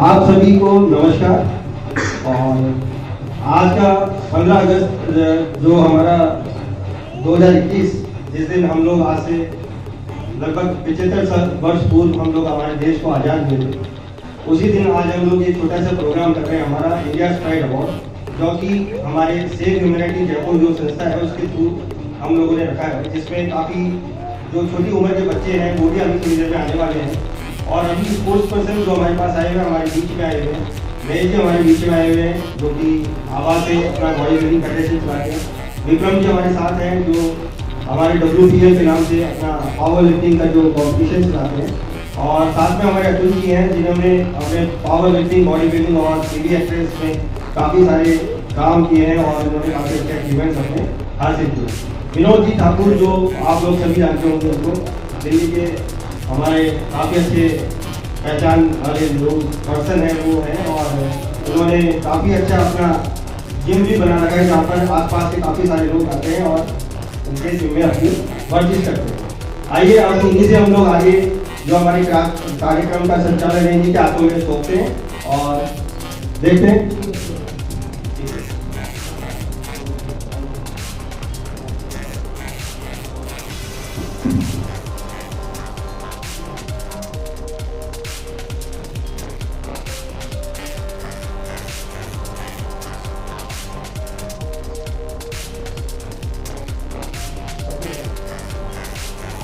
आप सभी को नमस्कार। और आज का 15 अगस्त जो हमारा 2021, जिस दिन हम लोग आज से लगभग 75 वर्ष पूर्व हम लोग हमारे देश को आज़ाद हुए थे, उसी दिन आज हम लोग ये छोटा सा प्रोग्राम कर रहे हैं, हमारा इंडिया प्राइड अवार्ड, जो कि हमारे सेव ह्यूमैनिटी जयपुर जो संस्था है उसके थ्रू हम लोगों ने रखा है, जिसमें काफ़ी जो छोटी उम्र के बच्चे हैं वो भी अभी थोड़ी देर में आने वाले हैं। और अभी स्पोर्ट्स पर्सन जो हमारे पास आए हुए हैं, हमारे बीच में आए हुए हैं, महेश जी हमारे बीच में आए हुए हैं जो कि आवाज से अपना बॉडी बिल्डिंग फेडरेशन चलाते हैं। विक्रम जी हमारे साथ हैं जो हमारे WPL के नाम से अपना पावर लिफ्टिंग का जो कॉम्पिटिशन चलाते हैं। और साथ में हमारे अतुल जी हैं जिन्होंने अपने पावर लिफ्टिंग, बॉडी बिल्डिंग और TV एक्ट्रेस में काफ़ी सारे काम किए हैं और उन्होंने काफ़ी अच्छे अचीवमेंट्स अपने हासिल किए। विनोद जी ठाकुर जो आप लोग सभी जानते होंगे उनको, दिल्ली के हमारे काफ़ी अच्छे पहचान वाले लोग पर्सन हैं वो हैं, और उन्होंने काफ़ी अच्छा अपना जिम भी बना रखा है जहाँ पर आसपास के काफ़ी सारे लोग आते हैं और उनके जिम में अपनी वर्जिश करते हैं। आइए अब इन्हीं से हम लोग आगे जो हमारे कार्यक्रम का संचालन है इन्हीं के हाथों में सौंपते हैं और देखते हैं।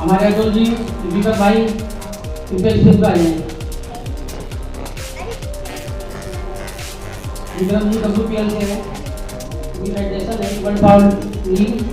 हमारे अतुल जी, दीपक भाई, स्पेशल भाई हैं। विक्रम जी WPL से हैं, फेडरेशन है world power league.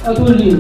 Atul ji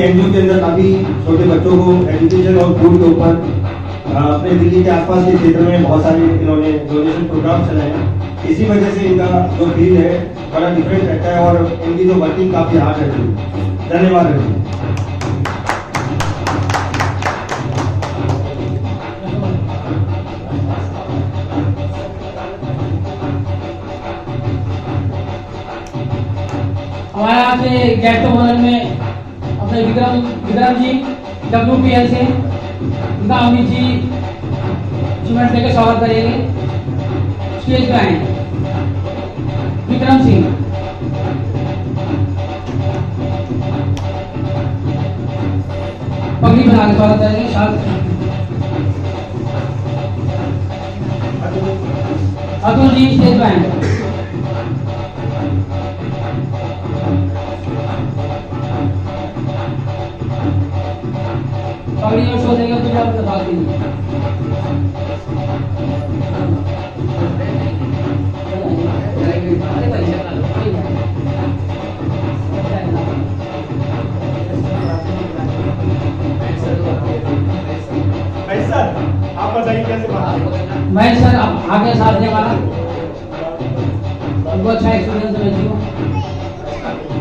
NGO के अंदर काफ़ी छोटे बच्चों को एजुकेशन और फूड के ऊपर अपने दिल्ली के आसपास के क्षेत्र में बहुत सारे इन्होंने डोनेशन प्रोग्राम चलाए हैं। इसी वजह से इनका जो फील्ड है बड़ा डिफरेंट रहता है और इनकी जो वर्किंग काफ़ी हार्ड रहती है। धन्यवाद रजनी। हमारे यहाँ से गेट टू ऑनर में अपने विक्रम जी WPL से उनका अमित जी अचीवमेंट देकर स्वागत करेंगे। स्टेज पे आए विक्रम सिंह। पगड़ी बना के स्वागत करेंगे। अतुल जी स्टेज पे आए। पगड़ी और शो देगा तो आप बता दीजिए। आप बताइए कैसे बात। मैं सर आगे साथ दे वाला बहुत अच्छा एक्सपीरियंस है जी।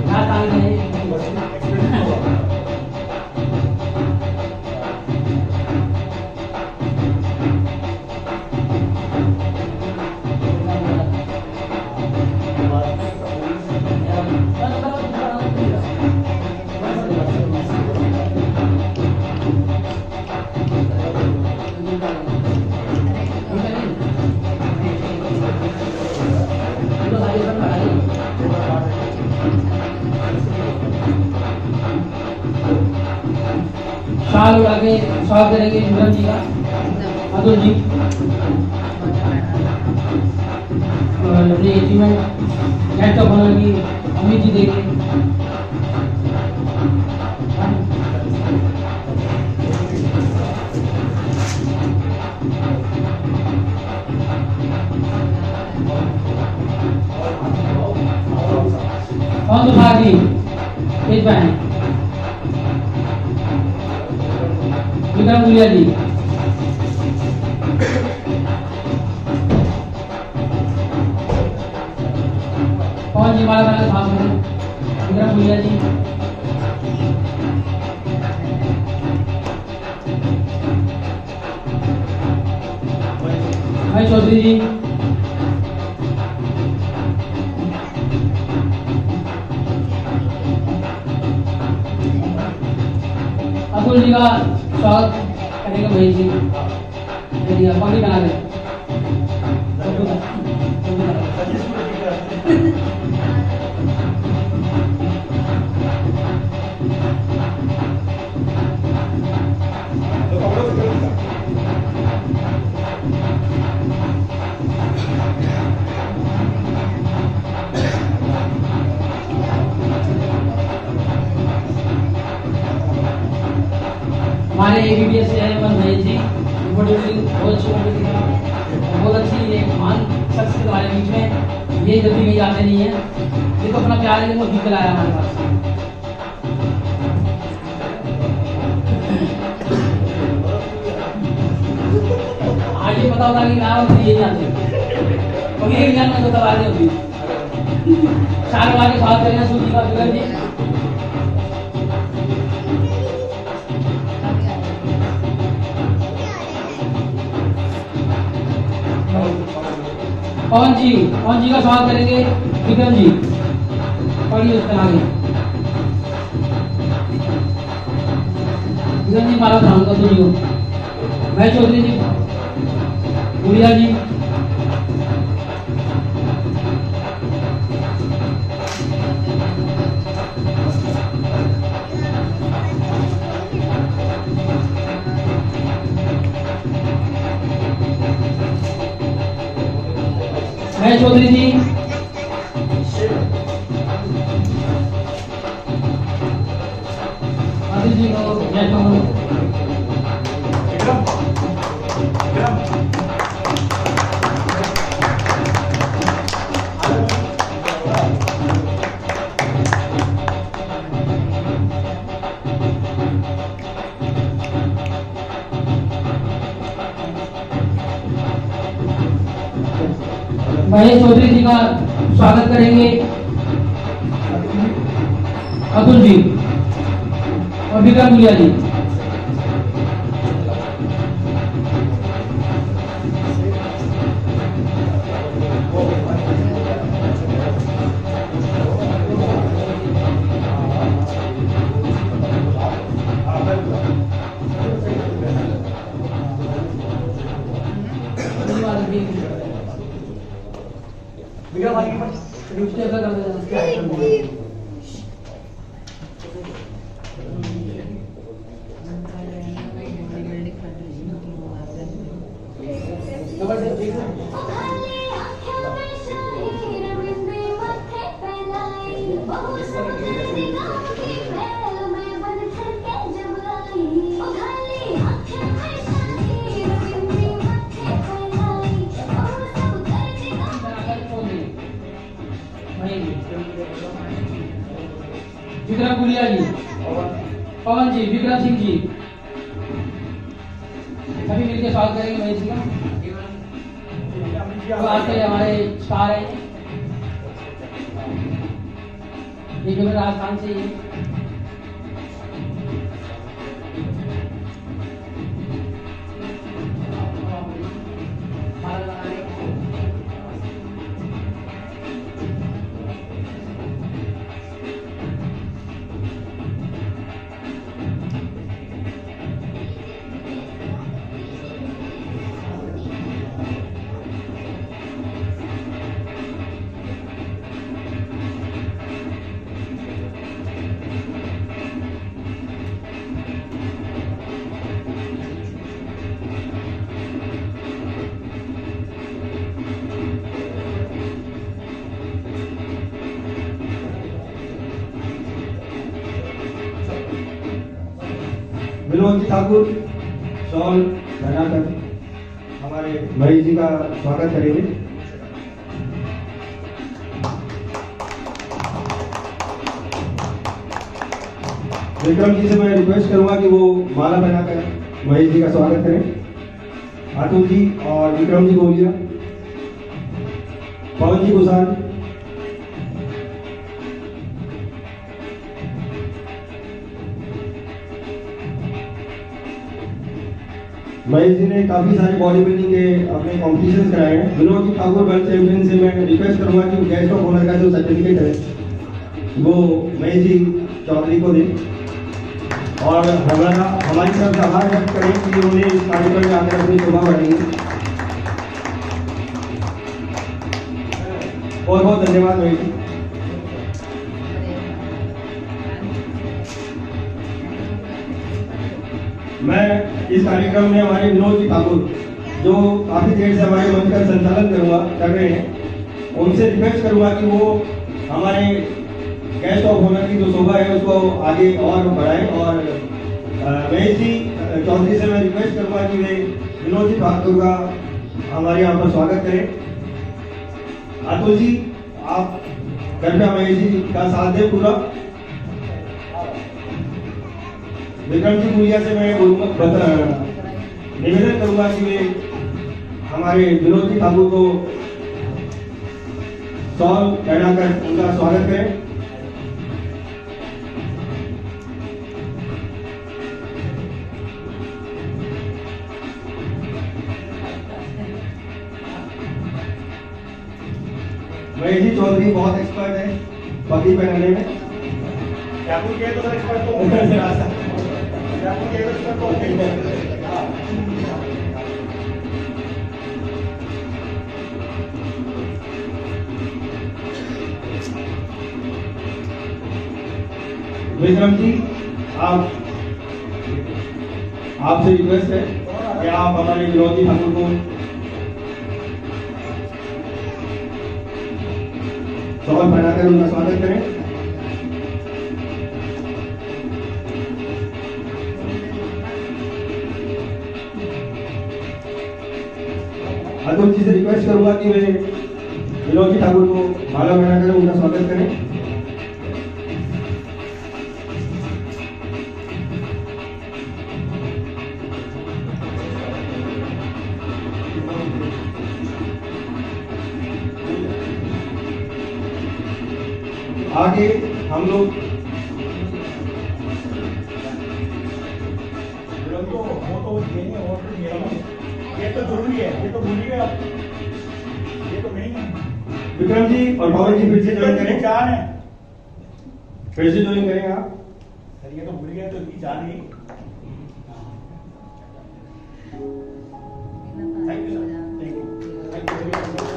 क्या काम है शाल उड़ा के स्वागत करेंगे विक्रम जी का। अतुल जी और अपनी अचीवमेंट गेट ऑफ ऑनर की अमित जी देंगे। कौन सुभाष जी स्टेज पे आए। विक्रम गुलिया जी। कौन जी माला बना साथ में विक्रम गुलिया जी। भाई चौधरी जी। अतुल जी का स्वागत करेंगे भाई जी। पगड़ी बना के हमारे ABPS से है मन भाई जी। बहुत अच्छी एक महान शख्स के हमारे बीच में। ये जल्दी कहीं जाते नहीं है। ये तो अपना प्यार है वो जीत लाया हमारे पास। आज ये पता होता कि क्या होती ये जानते और ये ज्ञान में तो तबाही होती। साल बाद के साथ करना सूजी का विक्रम जी। कौन जी का स्वागत करेंगे विक्रम जी। पढ़िए उसके आगे विक्रम जी माला धारण कर दो। मैं चौधरी जी गुड़िया जी। मैं चौधरी जी। आदित्य जी को जय करो। महेश चौधरी जी का स्वागत करेंगे अतुल जी और विक्रम गुलिया जी। विक्रम गुलिया जी, पवन जी, विक्रम सिंह जी, सभी मिलकर स्वागत करेंगे महेश जी का। तो आज के हमारे स्टार हैं, एक राजस्थान से ही। विनोद जी ठाकुर शॉल पहनाकर हमारे महेश जी का स्वागत करेंगे। विक्रम जी से मैं रिक्वेस्ट करूंगा कि वो माला पहनाकर महेश जी का स्वागत करें। अतुल जी और विक्रम जी गोलिया, पवन जी गुसान, महेश जी ने काफी सारे बॉडी बिल्डिंग के अपने कॉम्पिटिशन कराए हैं। विनोद जी ठाकुर वर्ल्ड चैंपियन से मैं रिक्वेस्ट करूंगा कि गेस्ट ऑफ ऑनर का जो सर्टिफिकेट है वो महेश जी चौधरी को दें और हमारी तरफ से आभार व्यक्त करें कि उन्होंने इस कार्यक्रम में आकर अपनी शोभा बढ़ाई। बहुत बहुत धन्यवाद महेश जी। मैं इस कार्यक्रम में हमारे विनोद जी ठाकुर जो काफी देर से हमारे मंच का संचालन कर रहे हैं, उनसे रिक्वेस्ट करूंगा कि वो हमारे गेस्ट ऑफ ऑनर की जो शोभा है उसको आगे और बढ़ाएं। और महेश जी चौधरी से मैं रिक्वेस्ट करूंगा कि वे विनोद जी ठाकुर का हमारे यहाँ पर स्वागत करें। अतुल जी आप कृपया महेश जी का साथ दें पूरा। विक्रम जी गुलिया से मैं निवेदन करूंगा कि वे हमारे विनोद जी ठाकुर को शॉल पहनाकर उनका स्वागत करें। महेश जी चौधरी बहुत एक्सपर्ट है पगड़ी पहनाने में। ठाकुर के तो एक्सपर्ट तो विक्रम जी आपसे रिक्वेस्ट है कि आप हमारे विनोद जी ठाकुर को शॉल पहनाकर उनका स्वागत करें। अतुल जी से रिक्वेस्ट करूंगा कि वे विनोद जी ठाकुर को माला पहनाकर उनका स्वागत करें। आगे हम लोग वो तो देंगे और तो ये तो जरूरी है, ये तो भूलिए आप, ये तो नहीं है। विक्रम जी और पवन जी फिर से ज्वाइन करें, जान है फिर से ज्वाइन करें आप। सर, ये तो भूल गया तो इनकी जान ही। Thank you sir, thank you, thank you very much.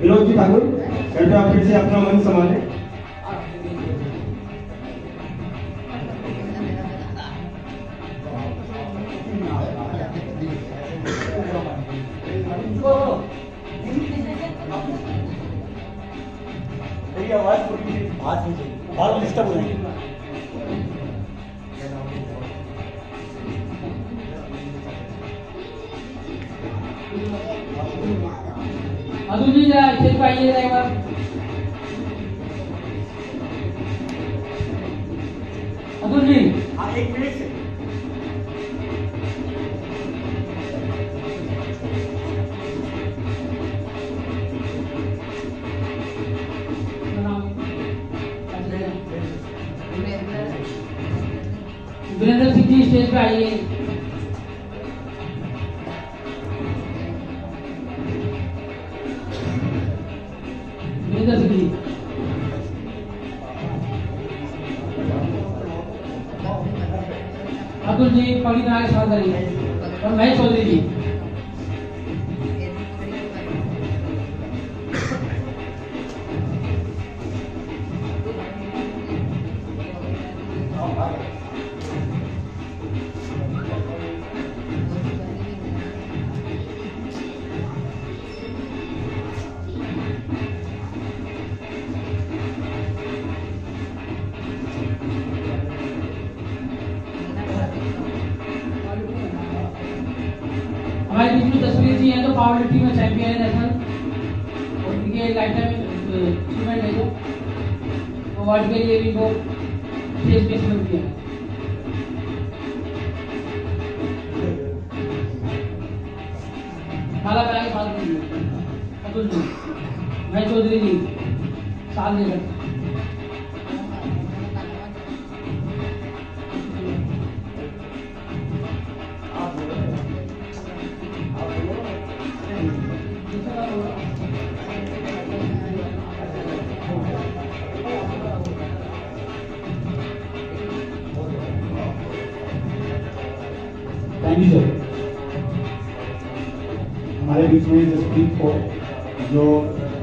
Vinod ji Thakur, कृपया आप फिर से अपना मन संभालें। मेरी आवाज थोड़ी सी बात नहीं चाहिए, बाल डिस्टर्ब हो जाएंगे। अतुल जी जरा स्टेज पे आइए एक बार। अतुल जी हाँ, एक मिनट से वीरेंद्र सिंह जी स्टेज पे आइए। वीरेंद्र सिंह जी, अतुल जी पगड़ी बना के स्वागत करिए और महेश चौधरी जी। हमारे बीच में तस्वीर जी हैं तो पावर लिफ्टिंग में चैंपियन है नेशनल, और इनके लाइफ टाइम अचीवमेंट है जो अवार्ड के लिए भी वो स्टेज पे सिलेक्ट किया है। माला पहना के साथ दीजिए अतुल जी, महेश चौधरी जी साथ दे सकते। Thank you sir. हमारे बीच में जसप्रीत कौर जो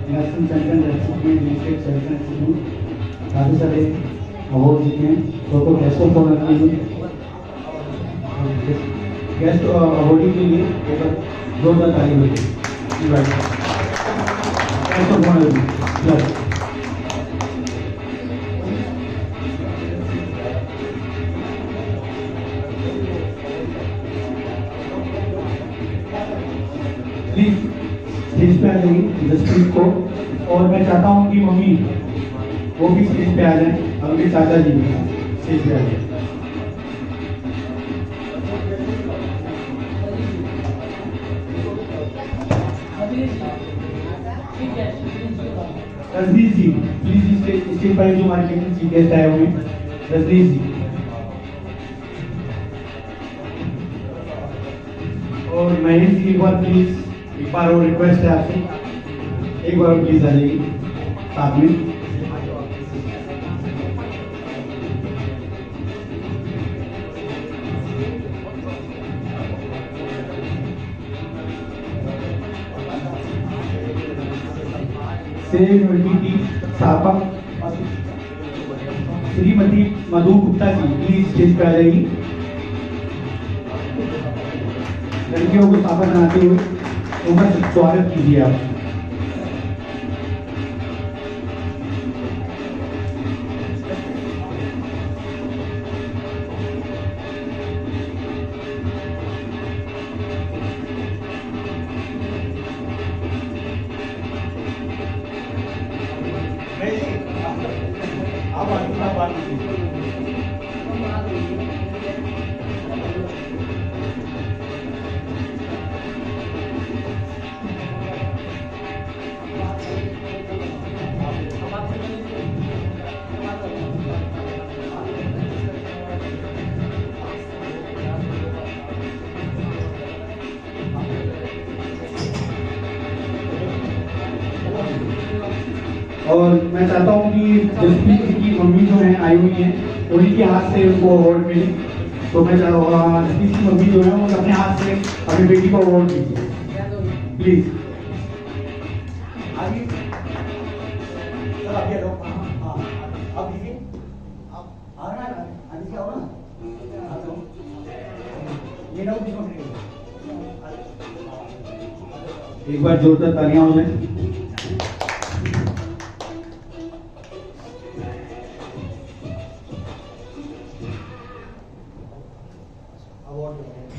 नेशनल चैंपियन रह चुकी हैं, डिस्ट्रिक्ट चैंपियन रह चुकी हैं, काफ़ी सारे अवार्ड जीते हैं, तो गेस्ट ऑफ ऑनर के लिए गेस्ट अवार्डी के लिए एक बार जोरदार ताली बजाइए। Guest of honour please stage पे आ जाइए जसप्रीत को, और मैं चाहता हूँ कि मम्मी वो भी स्टेज पे आ जाए, और उनके चाचा जी भी स्टेज पे आ जाए। रजनीश जी प्लीज स्टेज पर जो हमारे चीफ गेस्ट आए हुए हैं, रजनीश जी और महेश जी, एक बार प्लीज, एक बार और रिक्वेस्ट है आपसे, एक बार प्लीज आ जाइए साथ में। सेव यूनिवर्सिटी स्थापक श्रीमती मधु गुप्ता जी प्लीज स्टेज पर आ जाइए। लड़कियों को स्थापक बनाते हुए उनका स्वागत कीजिए आप। आप आगे आप बात कीजिए। और मैं चाहता हूँ कि जसप्रीत की मम्मी जो है आई हुई हैं उन्हीं के हाथ से उनको अवार्ड मिले। तो मैं जसप्रीत की मम्मी जो है वो अपने हाथ से अपनी बेटी को अवार्ड दीजिए प्लीज। आगे सर आप ये लो। हाँ आप दीजिए। आप आ रहा है आगे से आओ ना। ये ना बीच में एक बार जोरदार तालियां हो जाए।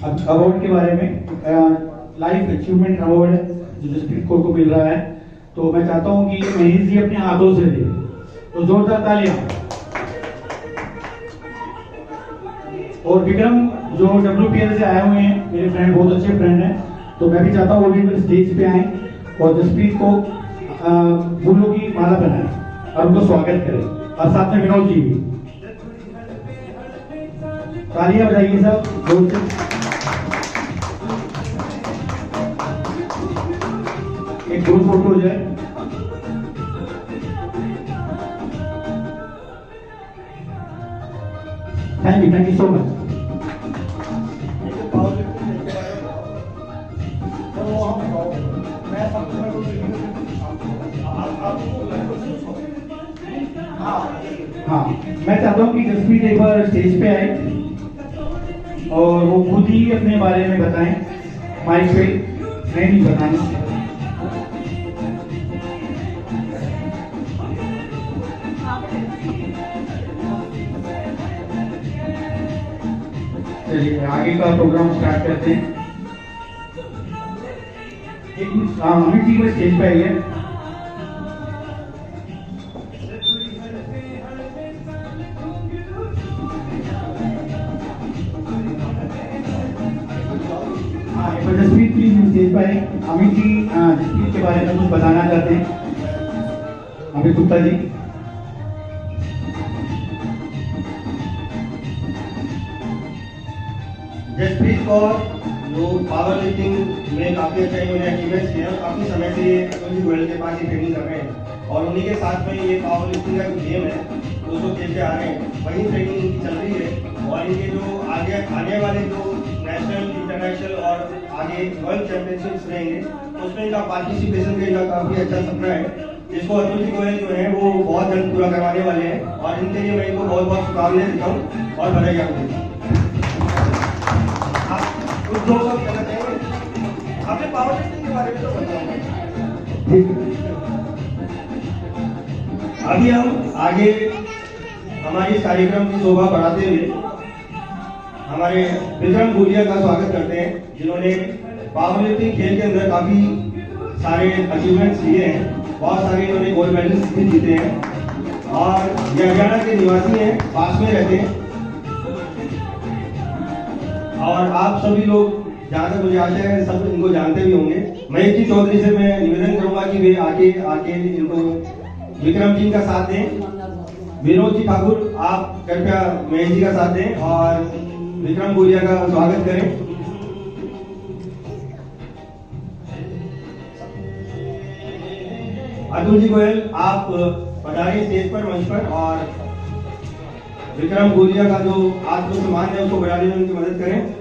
अब अवार्ड के बारे में लाइफ अचीवमेंट अवार्ड जो जसप्रीत कौर को मिल रहा है, तो मैं चाहता हूं कि महेश जी अपने हाथों से दे, तो जोरदार तालियां। और विक्रम जो WPL से आए हुए हैं, मेरे फ्रेंड, बहुत अच्छे फ्रेंड हैं, तो मैं भी चाहता हूँ वो भी मेरे स्टेज पे आए और जसप्रीत को फूलों की माला पहनाए और उनको स्वागत करें, और साथ में विनोद जी भी। तालियां बजाइए सब जोर से। एक ग्रुप फोटो हो जाए। Thank you so much. हाँ, मैं चाहता हूँ कि जसप्रीत एक बार स्टेज पे आए और वो खुद ही अपने बारे में बताएं माइक पे, मैं नहीं बताऊंगा। चलिए आगे का प्रोग्राम स्टार्ट करते हैं। अमित जी को स्टेज पे आइए। जसप्रीत प्लीज स्टेज पर आए। अमित जी जसप्रीत के बारे में कुछ बताना चाहते हैं, अमित गुप्ता जी। जसप्रीत कौर जो पावर लिफ्टिंग में काफ़ी अच्छा इन्होंने अचीवमेंट्स किया, काफ़ी समय से ये वर्ल्ड के पास ही ट्रेनिंग कर रहे हैं और उन्हीं के साथ में ये पावर लिफ्टिंग का जो गेम है उसको खेलते आ रहे हैं, वही ट्रेनिंग इनकी चल रही है। और इनके जो आने वाले जो नेशनल, इंटरनेशनल और आगे वर्ल्ड चैंपियनशिप्स रहेंगे तो उसमें इनका पार्टिसिपेशन का इनका काफ़ी अच्छा सपना है, जिसको अतुल जी गोयल जो है वो बहुत जल्द पूरा करवाने वाले हैं। और इनके लिए मैं इनको बहुत बहुत शुभकामनाएं देता हूँ और बधाई देता हूँ। कुछ दो सब कहना चाहेंगे आपने पावर लिफ्टिंग के बारे में तो बताया। अभी हम आगे हमारे इस कार्यक्रम की शोभा बढ़ाते हुए हमारे विक्रम गुलिया का स्वागत करते हैं, जिन्होंने पावर लिफ्टिंग खेल के अंदर काफी सारे अचीवमेंट्स लिए हैं, बहुत सारे इन्होंने गोल्ड मेडल्स भी जीते हैं और ये हरियाणा के निवासी हैं, पास में रहते हैं। और आप सभी लोग, जहाँ तक मुझे आशा है, सब इनको जानते भी होंगे। महेश जी चौधरी से मैं निवेदन करूंगा कि वे आके इनको विक्रम जी का साथ दें। विनोद जी ठाकुर, आप कृपया महेश जी का साथ दें और विक्रम गुलिया का स्वागत करें। अतुल जी गोयल, आप पधारिए स्टेज पर, मंच पर, और विक्रम गुलिया का जो आत्मसम्मान है उसको बढ़ाने में उनकी मदद करें।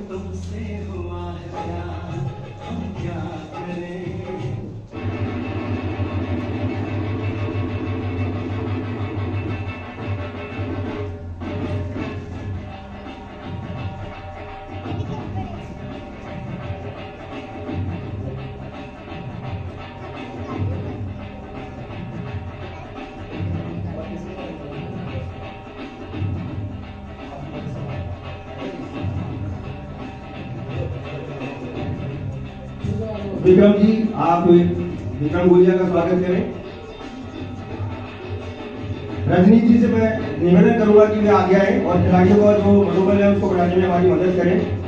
विक्रम जी, आप विक्रम गुलिया का स्वागत करें। रजनीश जी से मैं निवेदन करूंगा कि वे आगे आए और खिलाड़ियों का जो मनोबल है उसको बढ़ाने में हमारी मदद करें।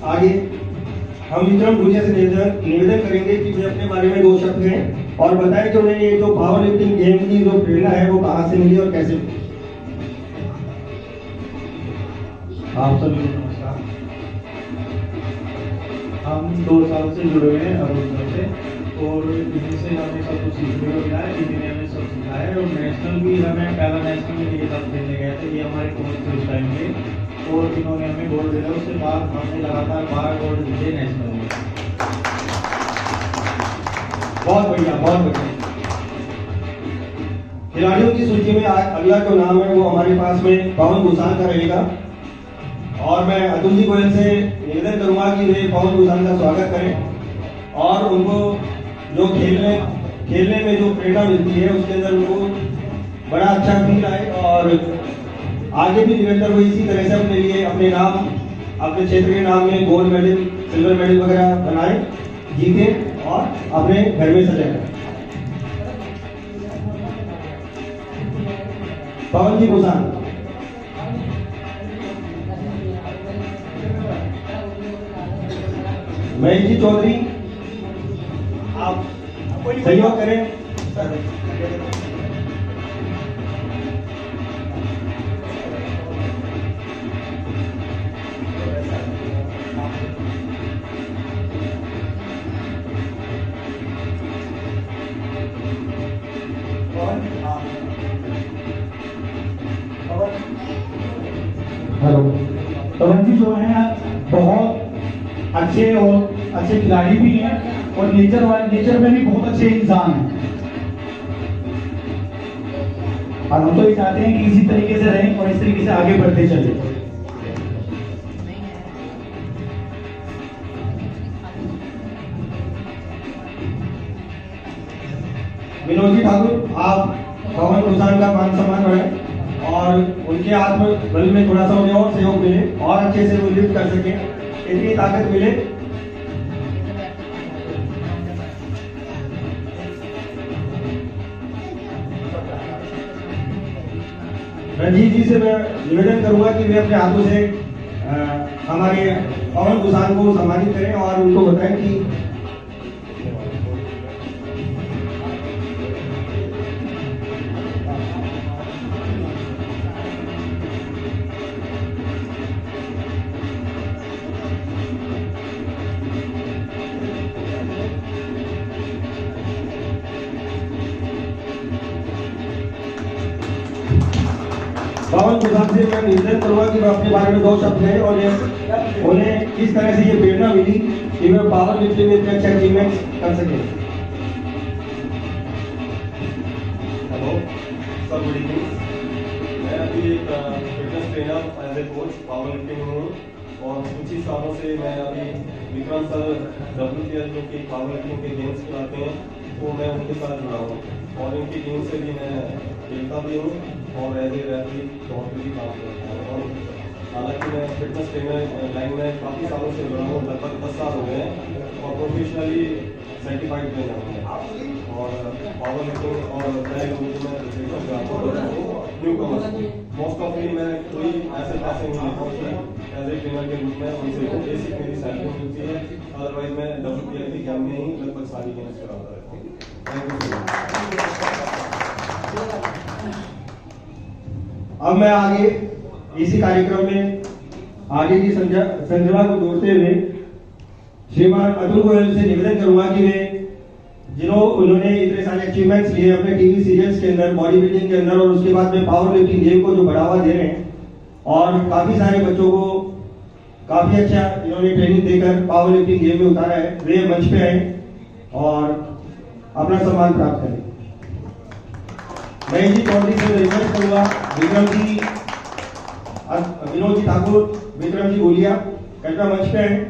आगे हम विक्रम भूलिया से निवेदन करेंगे कि वे अपने बारे में 2 शब्द कहें और बताएं कि उन्हें ये जो पावर लिफ्टिंग गेम की जो प्रेरणा है वो कहाँ से मिली और कैसे मिली। आप सभी को नमस्कार। हम 2 साल से जुड़े हुए हैं अरुण से और इन्हीं से हमें सब कुछ सीखने को मिला है। इन्हीं ने हमें सब सिखाया है और नेशनल भी हमें पहला नेशनल में ये सब खेलने गए थे। ये हमारे कोच थे उस टाइम के और इन्होंने हमें गोल्ड दिया। उसके बाद हमने लगातार 12 गोल्ड जीते नेशनल में। बहुत बढ़िया, बहुत बढ़िया। खिलाड़ियों की सूची में आज अगला जो नाम है वो हमारे पास में पवन भूषण का रहेगा और मैं अतुल जी गोयल से निवेदन करूंगा कि वे पवन भूषण का स्वागत करें और उनको जो खेलने में जो प्रेरणा मिलती है उसके अंदर उनको बड़ा अच्छा फील आए और आगे भी निरंतर वो इसी तरह से अपने लिए अपने नाम, अपने क्षेत्र के नाम में गोल्ड मेडल, सिल्वर मेडल वगैरह बनाए, जीते और अपने घर में सजाए। पवन जी भूषण। महेश जी चौधरी, आप सहयोग करें। हेलो। पवन जी जो है बहुत अच्छे खिलाड़ी भी हैं और नेचर में भी बहुत अच्छे इंसान हैं और हम तो ये चाहते हैं कि इसी तरीके से रहें और इस तरीके से आगे बढ़ते चले। विनोद जी ठाकुर, आप पवन भूषण का मान सम्मान करें और उनके आत्मबल में थोड़ा सा उन्हें और सहयोग मिले और अच्छे से वो लिफ्ट कर सके, इतनी ताकत मिले। रंजीत जी से मैं निवेदन करूंगा कि वे अपने हाथों से हमारे पवन भूषण को सम्मानित करें और उनको बताएं कि पवन भूषण से मैं निवेदन करूंगा कि मैं अपने बारे में 2 शब्द कहें और उन्हें किस तरह से ये प्रेरणा मिली कि वे पावर लिफ्टिंग में इतने अच्छे अचीवमेंट्स कर सके। Hello sir, good evening. मैं अभी एक fitness trainer as a coach power lifting में हूँ और कुछ ही सालों से मैं अभी विक्रम सर WPL जो कि पावर लिफ्टिंग के गेम्स खिलाते हैं तो मैं उनके साथ जुड़ा हूँ और इनकी टीम से भी मैं खेलता भी हूँ और एज ए रेफरी तौर पर भी काम करता हूँ। और हालांकि मैं फिटनेस ट्रेनर लाइन में काफ़ी सालों से जुड़ा हूँ, लगभग 10 साल हो गए हैं और प्रोफेशनली सर्टिफाइड ट्रेनर हूँ और पावर लिफ्टिंग और न्यू कमर्स मोस्ट ऑफली मैं कोई ऐसे पैसे नहीं लेता हूँ एज ए ट्रेनर के रूप में, उनसे बेसिक मेरी सैलरी मिलती है। अदरवाइज मैं WPL की गेम में ही लगभग सारी गेम्स कराता रहता हूँ। Thank you. अब मैं आगे इसी कार्यक्रम में आगे की संरचना को जोड़ते हुए श्रीमान अतुल गोयल से निवेदन करूंगा कि वे उन्होंने इतने सारे अचीवमेंट्स लिए अपने टीवी सीरियल्स के अंदर, बॉडी बिल्डिंग के अंदर और उसके बाद में पावर लिफ्टिंग गेम को जो बढ़ावा दे रहे हैं, और काफ़ी सारे बच्चों को काफ़ी अच्छा इन्होंने ट्रेनिंग देकर पावर लिफ्टिंग गेम में उतारा है। वे मंच पे आए और अपना सम्मान प्राप्त करें। मैं जी चौधरी से रिक्वेस्ट करूँगा विक्रम जी, विनोद जी ठाकुर, विक्रम जी बोलिया कृपया मंच पे आए।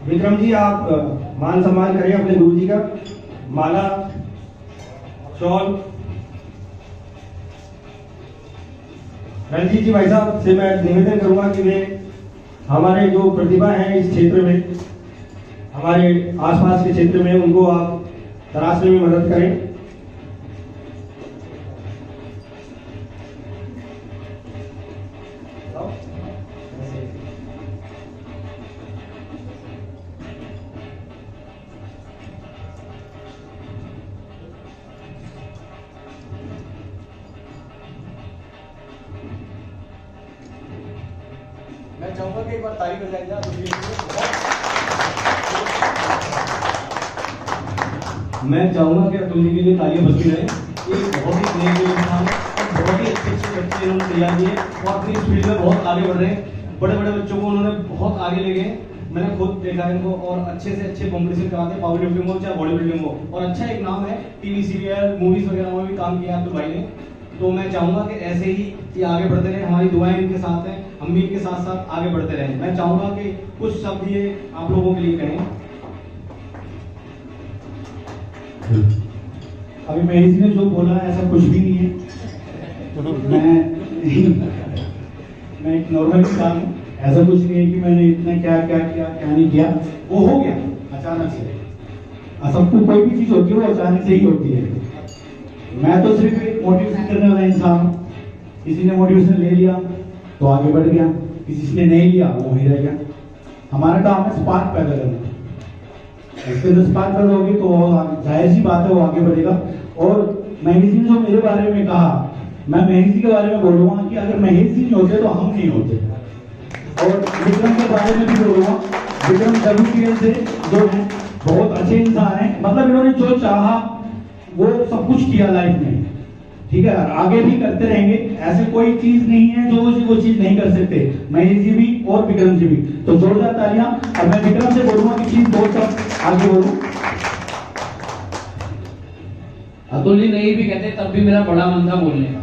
विक्रम जी आप मान सम्मान करें अपने गुरु जी का। माला, शॉल। रणजीत जी भाई साहब से मैं निवेदन करूंगा कि वे हमारे जो प्रतिभा है इस क्षेत्र में, हमारे आसपास के क्षेत्र में, उनको आप तराशने में मदद करें। मैं चाहूंगा कि एक बार तारीफ हो जाए। मैं चाहूंगा कि अतुल जी के लिए तालियां बजती रहे। ये बहुत ही स्नेह इंसान है और बहुत ही अच्छे बच्चे इन्होंने तैयार किए और अपनी इस फील्ड में बहुत आगे बढ़ रहे हैं। बड़े बड़े बच्चों को उन्होंने बहुत आगे ले गए। मैंने खुद देखा इनको और अच्छे से अच्छे कॉम्पिटिशन कराते हैं, पावर लिफ्टिंग हो चाहे बॉडी बिल्डिंग हो, और अच्छा एक नाम है। टीवी सीरियल मूवीज वगैरह में भी काम किया अब्दुल भाई ने। तो मैं चाहूंगा कि ऐसे ही ये आगे बढ़ते रहे। हमारी दुआएं इनके साथ हैं, हम भी इनके साथ साथ आगे बढ़ते रहें। मैं चाहूंगा कि कुछ शब्द ये आप लोगों के लिए कहें। अभी महेश ने जो बोला ऐसा कुछ भी नहीं है। मैं एक नॉर्मल इंसान हूँ। ऐसा कुछ नहीं है कि मैंने इतना क्या क्या क्या क्या नहीं किया। वो हो गया अचानक से। सबको कोई भी चीज होती है वो अचानक से ही होती है। मैं तो सिर्फ एक मोटिवेशन करने वाला इंसान हूँ। किसी ने मोटिवेशन ले लिया तो आगे बढ़ गया, किसी ने नहीं लिया वो वहीं रह गया। हमारा काम है स्पार्क पैदा करना। इसके अंदर स्पार्क पैदा होगी तो जाहिर सी बात है वो आगे बढ़ेगा। और महेश जी ने जो मेरे बारे में कहा, मैं महेश जी के बारे में बोलूंगा कि अगर महेश जी नहीं होते तो हम नहीं होते। और विक्रम के बारे में भी बोलूंगा। विक्रम WPL से जो है बहुत अच्छे इंसान है। मतलब इन्होंने जो चाहा वो सब कुछ किया लाइफ में, ठीक है, और आगे भी करते रहेंगे। ऐसे कोई चीज नहीं है जो वो चीज नहीं कर सकते। महेश जी भी और विक्रम जी भी। तो जोरदार तालियां। अब मैं विक्रम से बोलूंगा कि प्लीज दो शब्द आगे बोलूं। अतुल जी नहीं भी कहते तब भी मेरा बड़ा मन था बोलने का।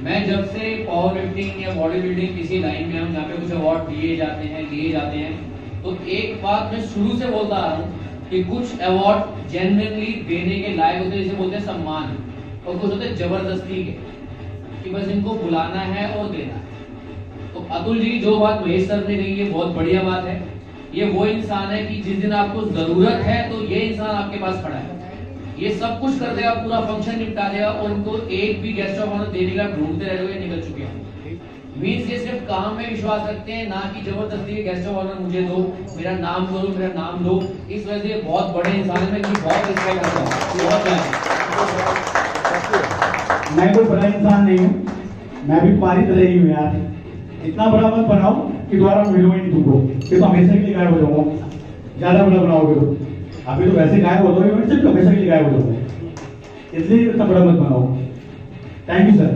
मैं जब से पावर लिफ्टिंग या बॉडी बिल्डिंग किसी लाइन में हम जहाँ पे कुछ अवार्ड दिए जाते हैं, तो एक बात मैं शुरू से बोलता आ रहा हूँ कि कुछ अवार्ड जेन्युइनली देने के लायक होते हैं, जिसे बोलते हैं सम्मान, और कुछ होते हैं जबरदस्ती के कि बस इनको बुलाना है और देना है। तो अतुल जी जो बात महेश सर ने कही है बहुत बढ़िया बात है। ये वो इंसान है कि जिस दिन आपको जरूरत है तो ये इंसान आपके पास खड़ा है। ये सब कुछ कर देगा, पूरा फंक्शन निपटा देगा और इनको एक भी गेस्ट ऑफ ऑनर देने का ढूंढते रह जाओगे, निकल चुके हैं। मीन्स ये सिर्फ काम में विश्वास रखते हैं, ना कि जबरदस्ती के गेस्ट ऑफ ऑनर मुझे दो, मेरा नाम करो, मेरा नाम लो। इस वजह से ये बहुत बड़े इंसान है, मैं इनकी बहुत रिस्पेक्ट करता हूँ। बहुत मैं कोई बड़ा इंसान नहीं हूँ, मैं भी पारित रही हूँ यार। इतना बड़ा मत बनाओ कि दोबारा मिलो ही नहीं तुमको, कि तो हमेशा के लिए गायब हो जाऊंगा। ज्यादा बड़ा बनाओगे तो अभी तो वैसे गायब हो जाओगे, मैं सिर्फ हमेशा के लिए गायब हो जाऊंगा। इसलिए इतना बड़ा मत बनाओ। Thank you sir.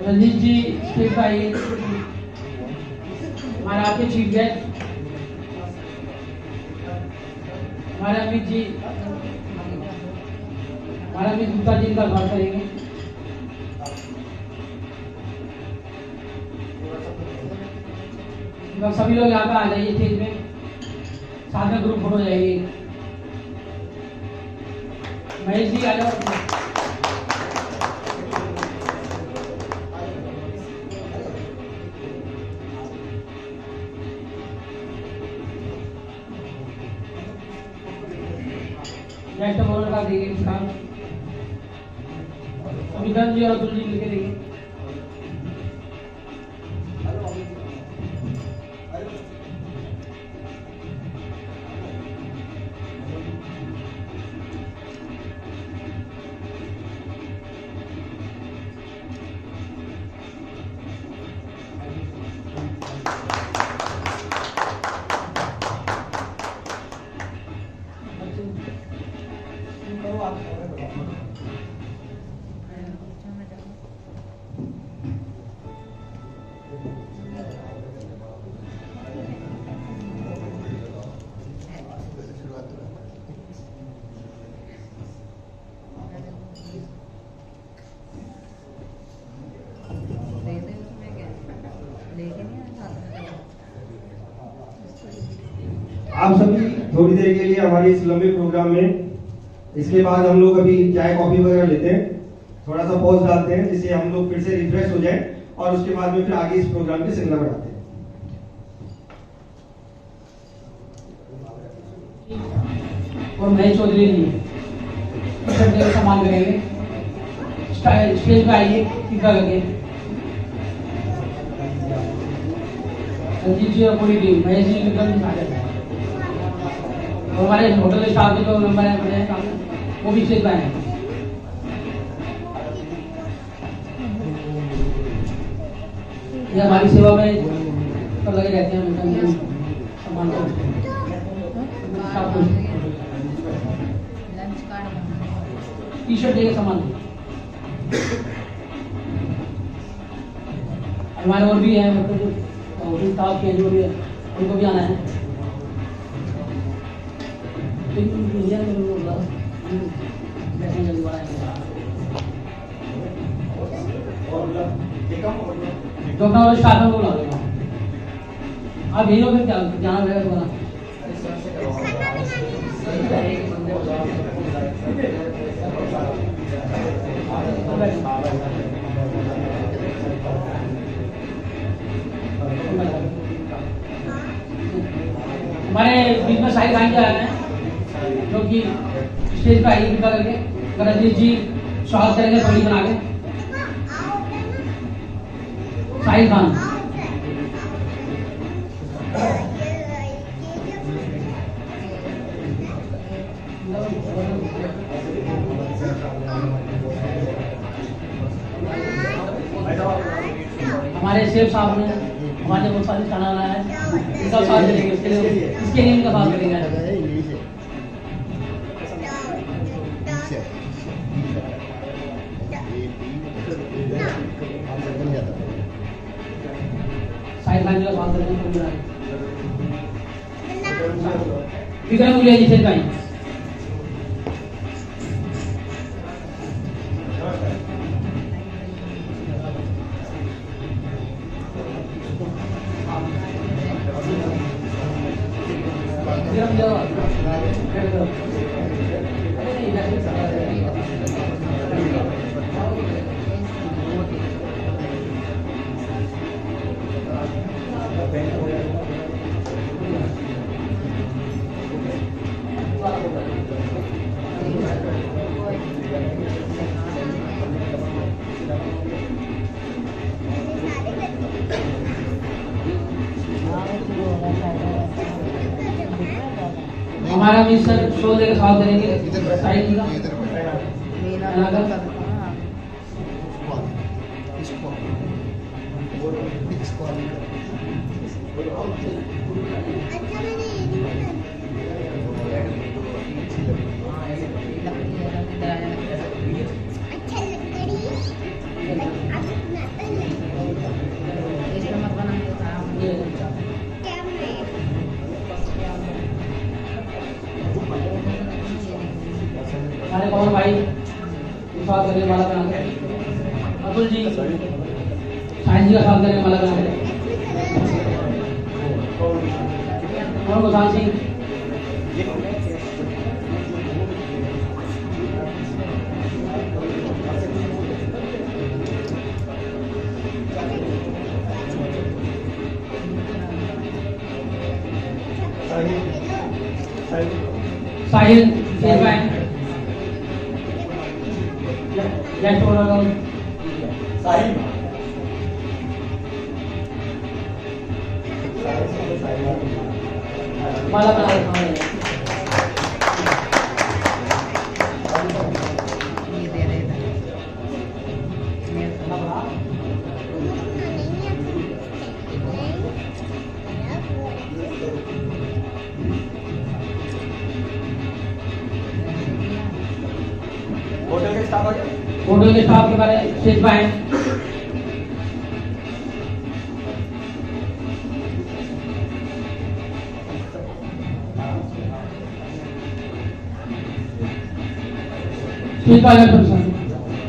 Ranjeet ji stage पर आइए। हमारे आपके चीफ गेस्ट हमारे अमित जी, हमारे अमित गुप्ता जी का स्वागत करेंगे। सभी लोग यहाँ पे आ जाइए स्टेज में, साथ में ग्रुप फोटो जाएगी। महेश जी आ जाओ। नेक्स्ट बॉलर का देखिए स्थान विक्रम जी और अतुल जी मिलकर देखिए। आप सभी थोड़ी देर के लिए हमारे इस लंबे प्रोग्राम में, इसके बाद हम लोग अभी चाय कॉफी वगैरह लेते हैं, थोड़ा सा पॉज डालते हैं जिससे हम लोग फिर से रिफ्रेश हो जाएं और उसके बाद में फिर आगे इस प्रोग्राम की श्रृंखला बढ़ाते हैं। और महेश चौधरी जी सम्मान करेंगे। स्टेज पे आइए कृपया करके। संजीव जी और पूरी टीम, महेश जी विक्रम जी साथ हैं। और हमारे होटल स्टाफ के जो मेंबर हैं बड़े हैं सामने, वो भी स्टेज पे आए। ये हमारी सेवा में तो लगे रहते हैं, उनका सम्मान करते हैं। टी शर्ट देगा सामान। हमारे और भी हैं, मतलब होटल स्टाफ के जो भी है उनको भी आना है। जो अपना और स्टाफ है वो ला देगा। आप यही हो फिर क्या जाना रहेगा तुम्हारा। हमारे बीच में शाहिद खान जी आ रहे हैं, जो कि स्टेज पर आइए कृपया करके। रजनीश जी स्वागत करेंगे पगड़ी बना के। शाहिद खान हमारे शेफ साहब ने हमारे बहुत सारे खाना बनाया है, इनका साथ करेंगे। इसके लिए इनका साथ करेंगे। शाहिद खान जी का साथ करेंगे। विक्रम गुलिया जी से कहीं हमारा भी सर शो देकर स्वागत करेंगे। साहिल जी का हमारे पवन भाई स्वागत करने वाला बना के, अतुल जी साइंस जी का स्वागत करने वाला बना के, और गोसाल सिंह साहिल स्टेज पे आए। गेस्ट ओनर साहिल माला बना होटल के स्टाफ आ गए। होटल के स्टाफ के बारे में स्टेज पे आए। स्टेज पे आ गए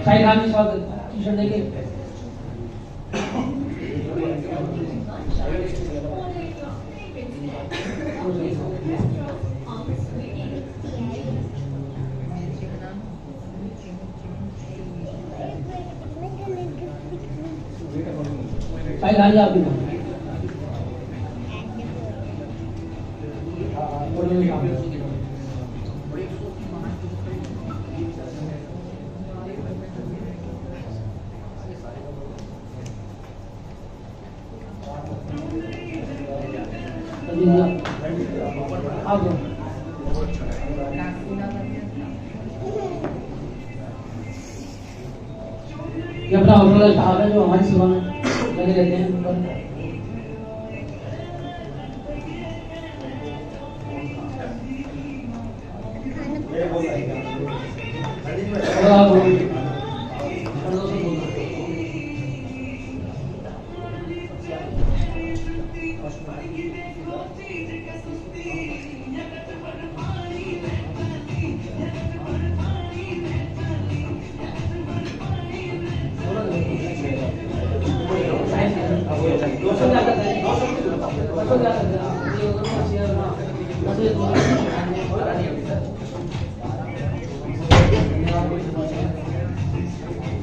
साहिल खान जी स्वागत टी शर्ट देके। साहिल खान जी आप भी ये अपना होटल का स्टाफ है जो हमारी सेवा में लगे रहते हैं।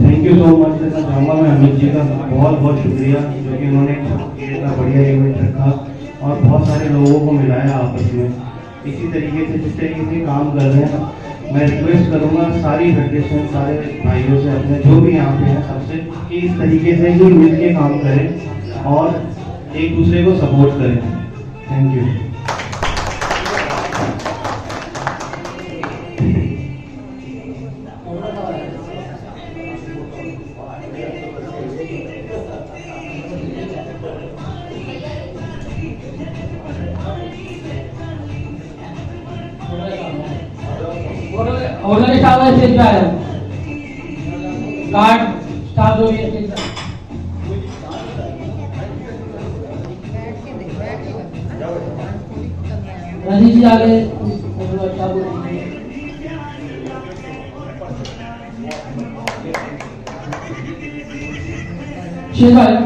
थैंक यू सो मच कहना चाहूँगा मैं अमित जी का बहुत बहुत शुक्रिया जो कि उन्होंने इतना बढ़िया इवेंट रखा और बहुत सारे लोगों को मिलाया आपस में। इसी तरीके से जिस तरीके से काम कर रहे हैं मैं रिक्वेस्ट करूँगा सारी फेडरेशन सारे भाइयों से अपने जो भी यहाँ पे हैं सबसे कि इस तरीके से ही मिल के काम करें और एक दूसरे को सपोर्ट करें। Thank you. होटल के स्टाफ है स्टेज पे आया। गार्ड स्टाफ जो भी है स्टेज पे। रजीश जी आगे होटल का स्टाफ स्टेज पे आया।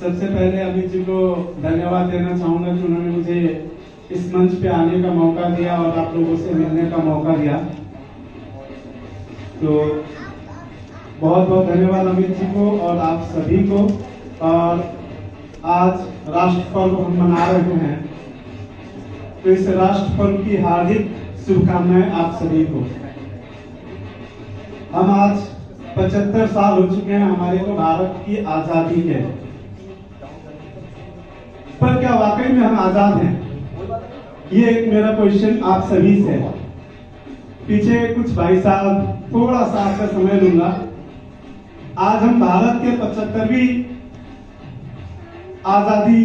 सबसे पहले अमित जी को धन्यवाद देना चाहूंगा कि उन्होंने मुझे इस मंच पे आने का मौका दिया और आप लोगों से मिलने का मौका दिया। तो बहुत बहुत धन्यवाद अमित जी को और आप सभी को। और आज राष्ट्र पर्व हम मना रहे हैं, तो इस राष्ट्र पर्व की हार्दिक शुभकामनाएं आप सभी को। हम आज 75 साल हो चुके हैं हमारे को भारत की आजादी के, पर क्या वाकई में हम आजाद हैं? ये एक मेरा क्वेश्चन आप सभी से है। पीछे कुछ भाई साहब थोड़ा सा आपका समय लूंगा। आज हम भारत के 75वीं आजादी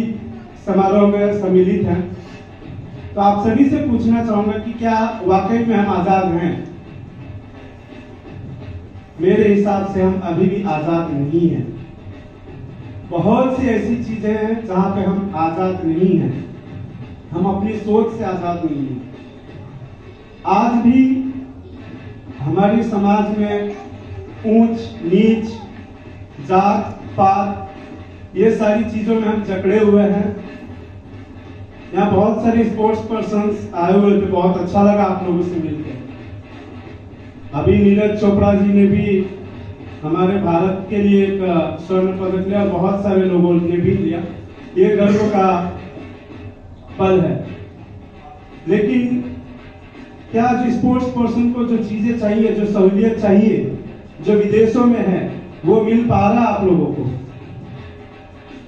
समारोह में सम्मिलित हैं, तो आप सभी से पूछना चाहूंगा कि क्या वाकई में हम आजाद हैं? मेरे हिसाब से हम अभी भी आजाद नहीं हैं। बहुत सी ऐसी चीजें हैं जहां पे हम आजाद नहीं हैं। हम अपनी सोच से आजाद नहीं हैं। आज भी हमारे समाज में ऊंच नीच, जात पात, ये सारी चीजों में हम जकड़े हुए हैं। यहाँ बहुत सारे स्पोर्ट्स पर्सन्स आए हुए थे, बहुत अच्छा लगा आप लोगों से मिलकर। अभी नीरज चोपड़ा जी ने भी हमारे भारत के लिए एक स्वर्ण पदक लिया, बहुत सारे लोगों ने भी लिया। ये गर्व का पल है। लेकिन क्या जो स्पोर्ट्स पर्सन को जो चीजें चाहिए, जो सहूलियत चाहिए, जो विदेशों में है, वो मिल पा रहा है आप लोगों को?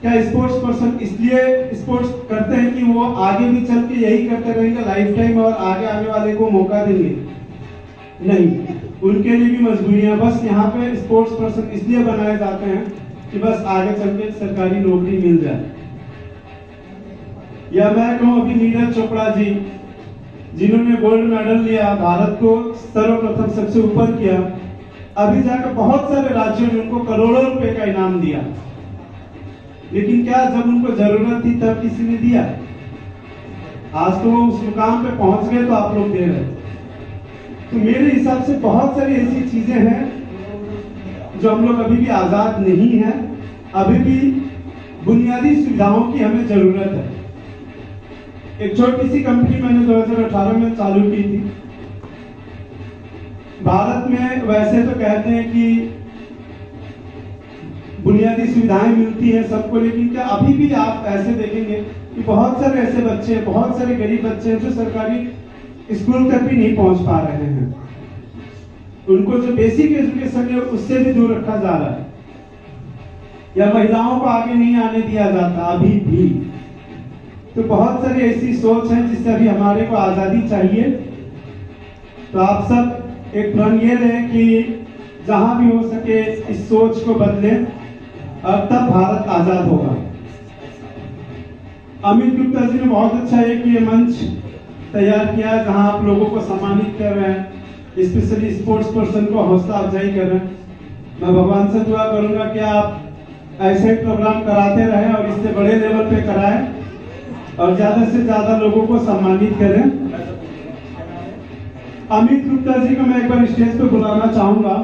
क्या स्पोर्ट्स पर्सन इसलिए स्पोर्ट्स करते हैं कि वो आगे भी चल के यही करते रहेंगे लाइफ टाइम और आगे आने वाले को मौका देंगे? नहीं, उनके लिए भी मजबूरियां। बस यहाँ पे स्पोर्ट्स पर्सन इसलिए बनाए जाते हैं कि बस आगे चल के सरकारी नौकरी मिल जाए। या मैं कहूँ अभी नीरज चोपड़ा जी, जिन्होंने गोल्ड मेडल लिया, भारत को सर्वप्रथम सबसे ऊपर किया, अभी जाकर बहुत सारे राज्यों ने उनको करोड़ों रुपए का इनाम दिया। लेकिन क्या जब उनको जरूरत थी तब किसी ने दिया? आज तो वो उस मुकाम पे पहुंच गए तो आप लोग दे रहे। तो मेरे हिसाब से बहुत सारी ऐसी चीजें हैं जो हम लोग अभी भी आजाद नहीं हैं। अभी भी बुनियादी सुविधाओं की हमें जरूरत है। एक छोटी सी कंपनी मैंने 2018 में चालू की थी। भारत में वैसे तो कहते हैं कि बुनियादी सुविधाएं मिलती हैं सबको, लेकिन क्या अभी भी आप ऐसे देखेंगे कि बहुत सारे ऐसे बच्चे, बहुत सारे गरीब बच्चे हैं जो सरकारी स्कूल तक भी नहीं पहुंच पा रहे हैं। उनको जो बेसिक एजुकेशन है उससे भी दूर रखा जा रहा है, या महिलाओं को आगे नहीं आने दिया जाता अभी भी। तो बहुत सारी ऐसी सोच है जिससे अभी हमारे को आजादी चाहिए। तो आप सब एक प्रण ये लें कि जहां भी हो सके इस सोच को बदलें, अब तब भारत आजाद होगा। अमित गुप्ता जी ने बहुत अच्छा एक ये मंच तैयार किया है जहां आप लोगों को सम्मानित कर रहे हैं, स्पेशली स्पोर्ट्स पर्सन को हौसला अफजाई कर रहे हैं। मैं भगवान से दुआ करूंगा कि आप ऐसे प्रोग्राम कराते रहें और इससे बड़े लेवल पे कराएं और ज्यादा से ज्यादा लोगों को सम्मानित करें। अमित गुप्ता जी को मैं एक बार स्टेज पे बुलाना चाहूंगा,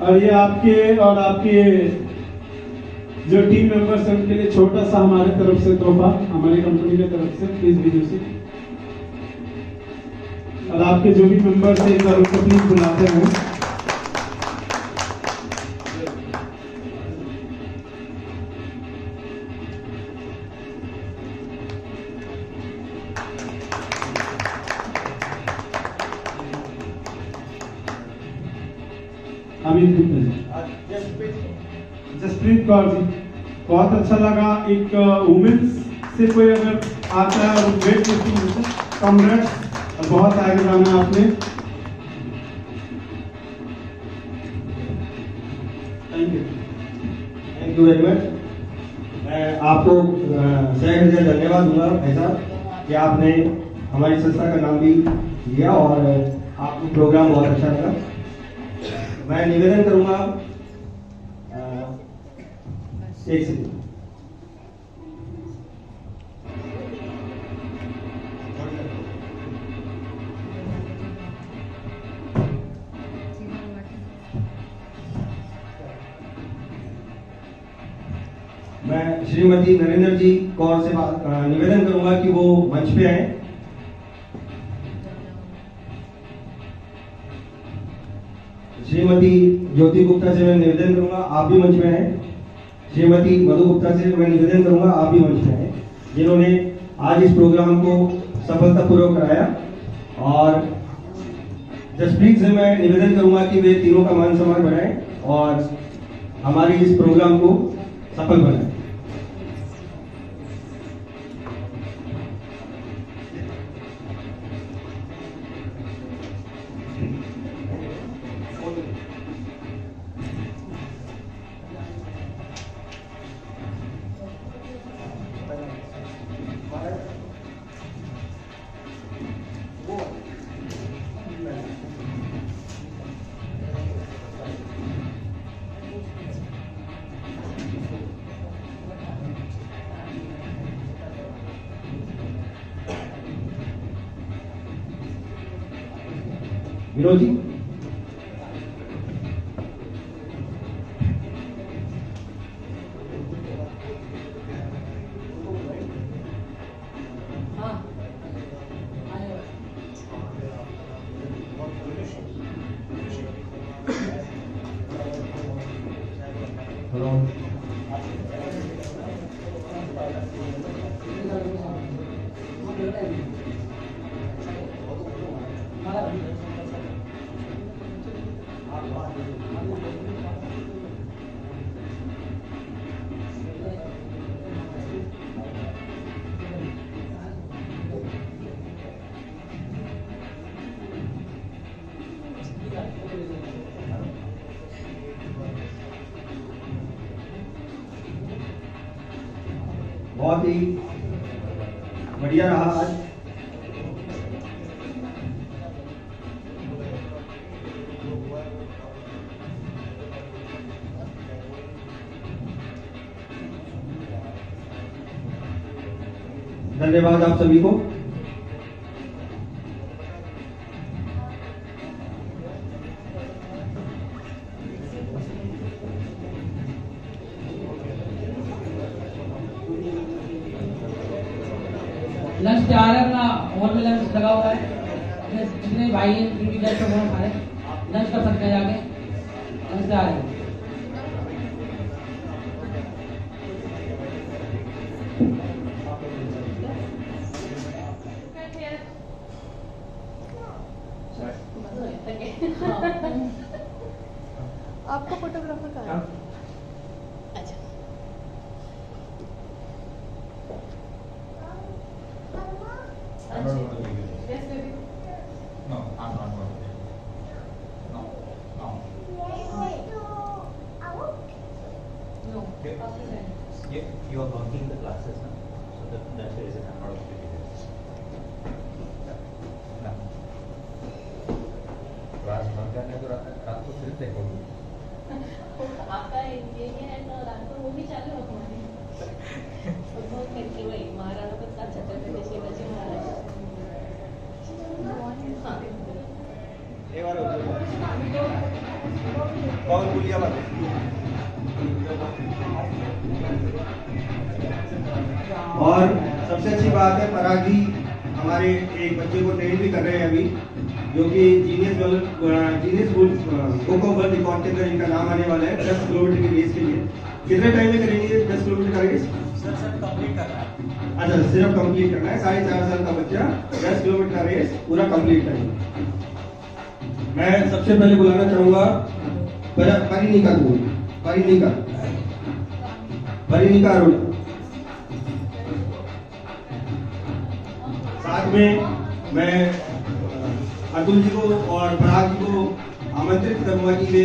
और ये आपके और आपके जो टीम मेंबर्स हैं उनके लिए छोटा सा हमारे तरफ से तोहफा, हमारी कंपनी की तरफ से। प्लीज वीडियो से, और आपके जो भी मेंबर्स हैं एक बार उनको प्लीज बुलाते हैं। अमित गुप्ता जी, जसप्रीत कौर जी, बहुत अच्छा लगा। एक वुमेन्स से कोई अगर आता है और ग्रेट लिफ्टिंग, कॉन्ग्रेट्स, और बहुत आगे जाना आपने। Thank you very much. मैं आपको सह हृदय धन्यवाद दूंगा भाई साहब कि आपने हमारी संस्था का नाम भी लिया और आपको प्रोग्राम बहुत अच्छा लगा। मैं निवेदन करूंगा, एक सेकंड, मैं श्रीमती नरेंद्र जी कौर से निवेदन करूंगा कि वो मंच पे आए। श्रीमती ज्योति गुप्ता से मैं निवेदन करूंगा आप भी मंच पे आए। श्रीमती मधु गुप्ता से मैं निवेदन करूंगा आप भी मंच पे आए, जिन्होंने आज इस प्रोग्राम को सफलतापूर्वक कराया। और जसप्रीत से मैं निवेदन करूंगा कि वे तीनों का मान सम्मान बढ़ाएं और हमारे इस प्रोग्राम को सफल बनाएं। विनोद जी, बहुत ही बढ़िया रहा आज। धन्यवाद आप सभी को। लंच तैयार है, अपना हॉल में लंच लगा हुआ है। जितने भाई हैं जिनकी गेस्ट को खाए लंच कर सकते हैं जाके। लंच तैयार है। आपका फोटोग्राफर कहाँ है? अच्छा। I'm not going to leave it. Yes, baby. No, I'm not going to leave it. No, no. No. Yeah. After that. You are bunking the classes, no? So that's the reason I'm not going to leave it. No. Class बंद करने को रात को सिर्फ देखोगे। आपका ये है तो रात को वो भी चालू हो हमारी। तो बहुत करके वही महाराणा प्रताप छत्रपति शिवाजी महाराज। हाँ। एक बार कौन बोलिए बात। और सबसे अच्छी बात है पराग जी हमारे एक बच्चे को ट्रेन भी कर रहे हैं अभी, जो कि genius book of world record के अंदर इनका नाम आने वाला है 10 किलोमीटर की रेस के लिए। कितने टाइम में करेंगे 10 किलोमीटर का रेस? सर कंप्लीट कर रहा है। अच्छा, सिर्फ कंप्लीट करना है। 4.5 साल का बच्चा 10 किलोमीटर का रेस पूरा कंप्लीट करेगा। मैं सबसे पहले बुलाना चाहूंगा परिणिका अरुण। साथ में मैं अतुल जी को और पराग जी को आमंत्रित करूंगा कि वे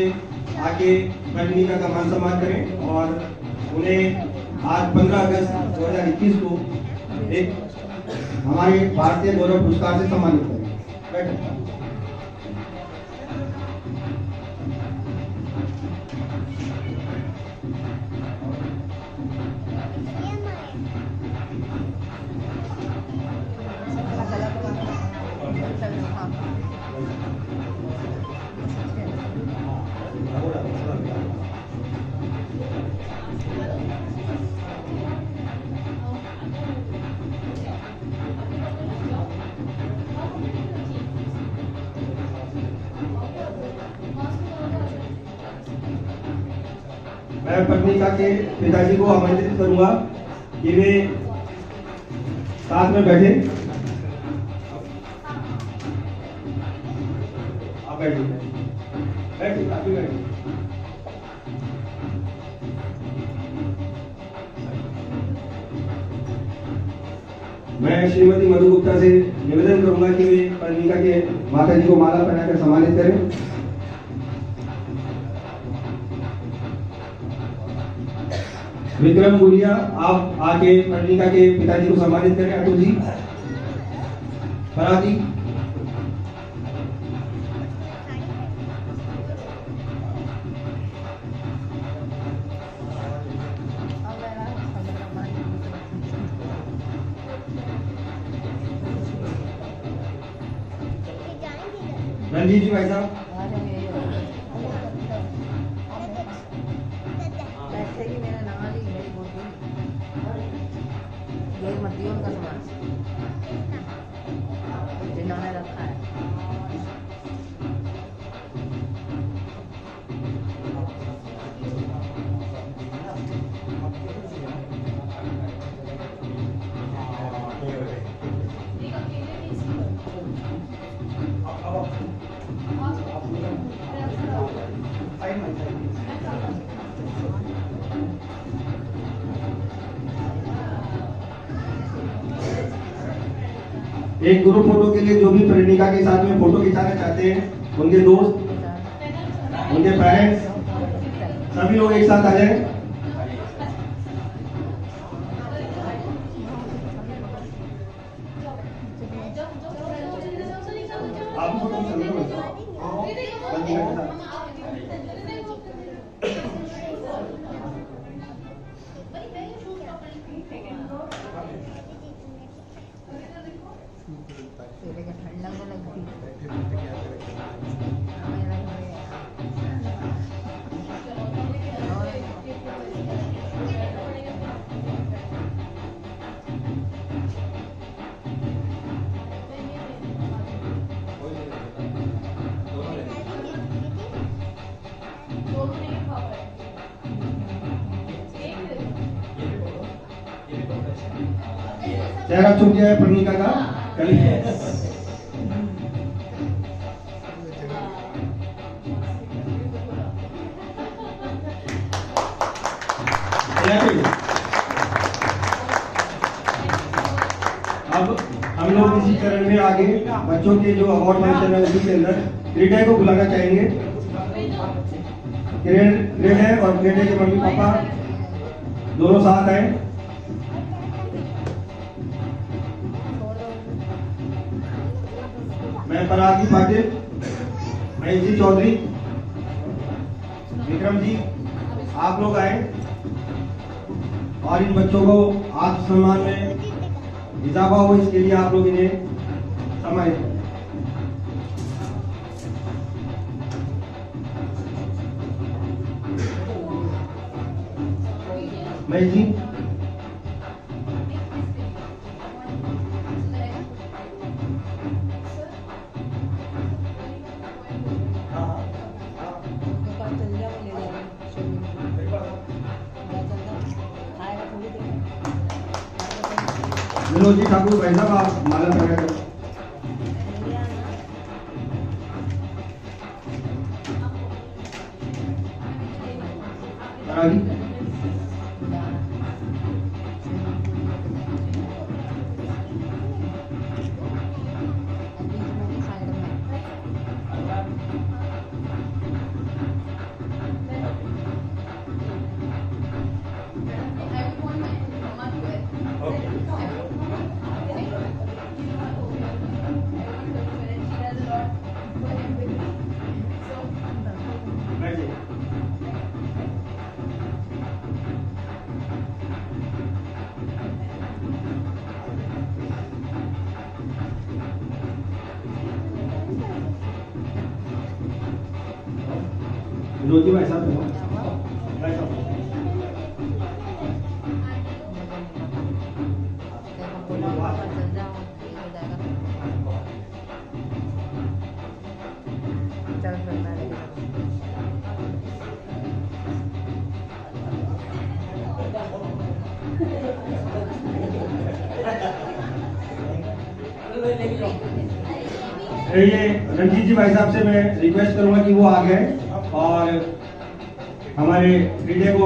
आके परिणिका का मान सम्मान करें और उन्हें आज 15 अगस्त 2021 को एक हमारे भारतीय गौरव पुरस्कार से सम्मानित करें। मैं पत्निका के पिताजी को आमंत्रित करूंगा कि वे साथ में बैठे। आप बैठिए, बैठिए, आप भी बैठिए। मैं श्रीमती मधु गुप्ता से निवेदन करूंगा कि वे पत्निका के माता जी को माला पहनाकर सम्मानित करें। विक्रम गुड़िया, आप आके पत्निका के पिताजी को सम्मानित करें। अतुल जी, फराजी, रणजीत जी भाई साहब, जिन्होंने रखा है एक ग्रुप फोटो के लिए जो भी प्रेमिका के साथ में फोटो खिंचाना चाहते हैं, उनके दोस्त, उनके पेरेंट्स, सभी लोग एक साथ आ जाएं। आप फोटो खिंचाने को बताओ। प्रेमिका के साथ। ठंडा तो लगती चेहरा छुप गया है प्रेमिका का। अब हम लोग इसी चरण में आगे बच्चों के जो अवार्ड फंक्शन है उसी के अंदर क्रीडा को बुलाना चाहेंगे। क्रीडा और क्रीडा के मम्मी पापा दोनों साथ आए। मैं परागी पाटिल, महेश जी चौधरी, विक्रम जी, आप लोग आए और इन बच्चों को आत्मसम्मान में इजाफा हो, इसके लिए आप लोग इन्हें सम्मानित करें। महेश जी, विनोद जी ठाकुर भाई साहब, आप माला पहना करें। विनोद जी भाई साहब, ये रंजीत जी भाई साहब से मैं रिक्वेस्ट करूंगा कि वो आ गए और हमारे मीडिया को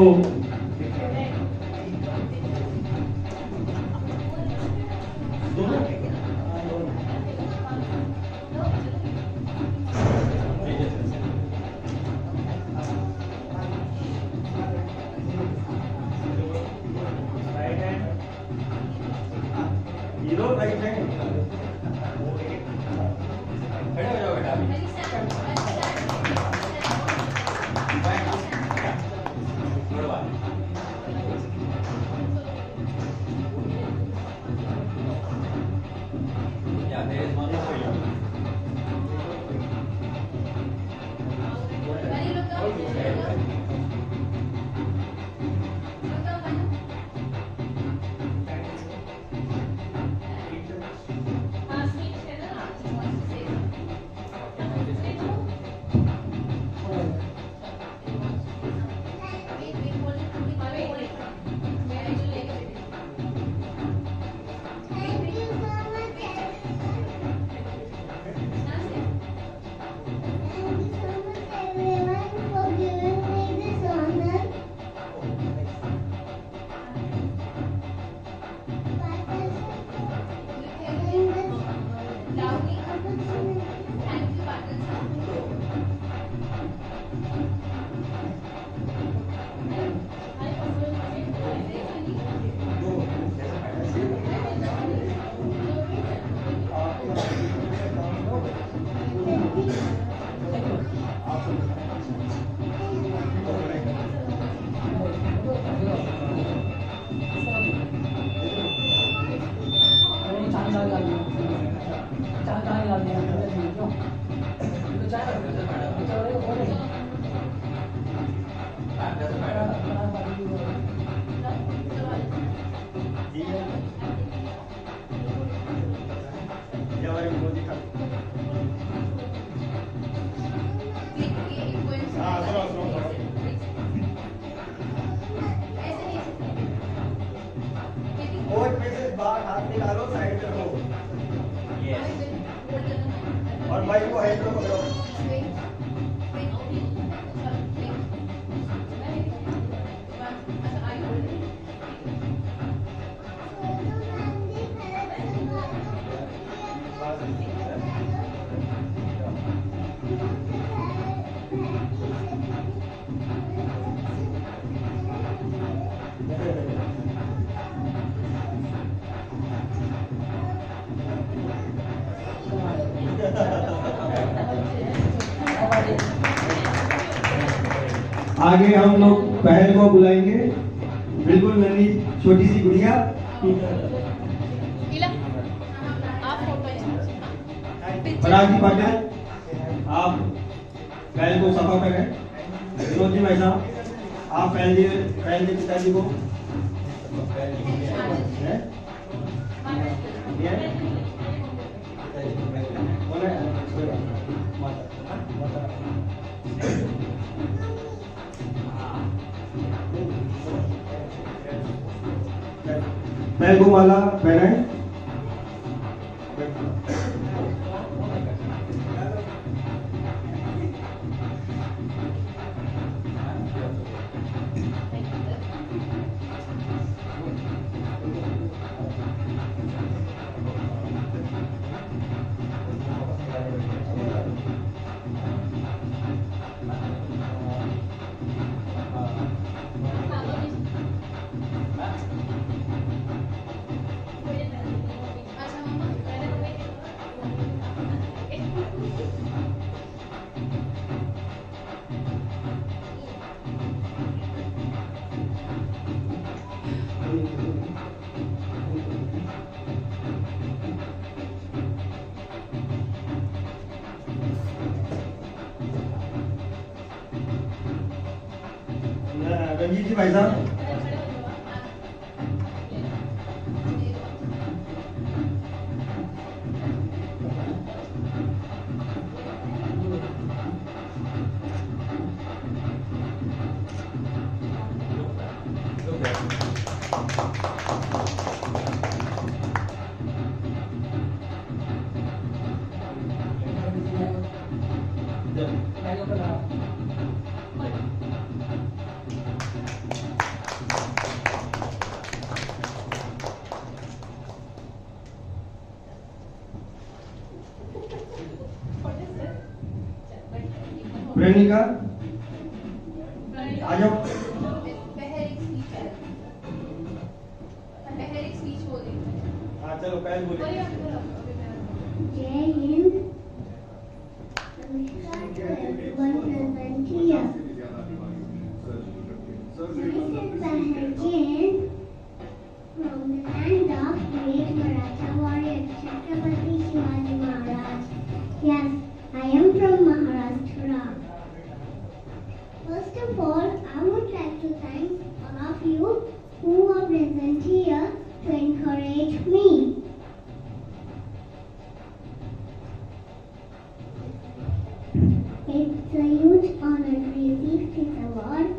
हीरो राइट हैंड खड़े हो जाओ बेटा Yeah, there is one more for you. और बाइक को हेड को पकड़ो आगे हम लोग बहन को बुलाएंगे, बिल्कुल नन्ही छोटी सी गुड़िया। पराग जी पाटिल, आप बहन को सफा करें। विनोद जी भाई साहब, आप पहन दिए पिताजी को। पहल को माला पहनाएं। रंजीत जी भाई साहब, प्रेमिका आ जाओ। हाँ चलो पहल बोलिए। जय हिंद। नमस्कार to everyone present here. Myself Pahal Jain from the land of great Maratha warrior Chhatrapati Shivaji Maharaj. Yes, I am from Maharashtra. First of all, I would like to thank all of you who are present here to encourage me. It's a huge honor to receive this award